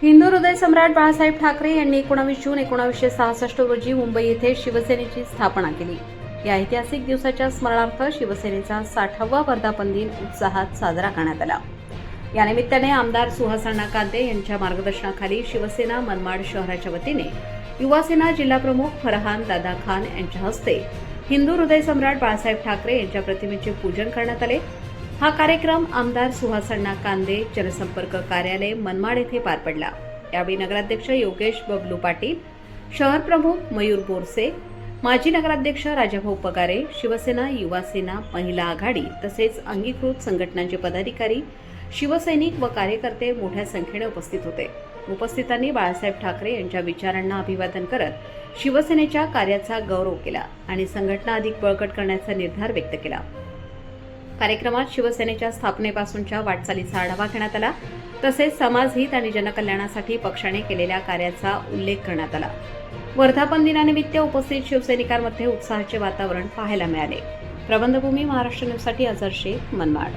हिंदू हृदय सम्राट बाळासाहेब ठाकरे यांनी 19 जून 1966 रोजी मुंबई येथे शिवसेनेची स्थापना केली. या ऐतिहासिक दिवसाच्या स्मरणार्थ शिवसेनेचा 60वा वर्धापन दिन उत्साहात साजरा करण्यात आला. या निमित्ताने आमदार सुहासअण्णा कांदे यांच्या मार्गदर्शनाखाली शिवसेना मनमाड शहराच्या वतीने युवासेना जिल्हाप्रमुख फरहान दादा खान यांच्या हस्ते हिंदू हृदय सम्राट बाळासाहेब ठाकरे यांच्या प्रतिमेचे पूजन करण्यात आले. हा कार्यक्रम आमदार सुहासअण्णा कांदे जनसंपर्क कार्यालय मनमाड येथे पार पडला. यावेळी नगराध्यक्ष योगेश बबलू पाटील, शहर प्रमुख मयूर बोरसे, माजी नगराध्यक्ष राजाभाऊ पगारे, शिवसेना, युवासेना, महिला आघाडी तसेच अंगीकृत संघटनांचे पदाधिकारी, शिवसैनिक व कार्यकर्ते मोठ्या संख्येने उपस्थित होते. उपस्थितांनी बाळासाहेब ठाकरे यांच्या विचारांना अभिवादन करत शिवसेनेच्या कार्याचा गौरव केला आणि संघटना अधिक बळकट करण्याचा निर्धार व्यक्त केला. कार्यक्रमात शिवसेनेच्या स्थापनेपासूनच्या वाटचालीचा आढावा घेण्यात आला. तसेच समाजहित आणि जनकल्याणासाठी पक्षाने केलेल्या कार्याचा उल्लेख करण्यात आला. वर्धापन दिनानिमित्त उपस्थित शिवसैनिकांमध्ये उत्साहाचे वातावरण पाहायला मिळाले. प्रबंधभूमी महाराष्ट्र न्यूजसाठी अझर शेख, मनमाड.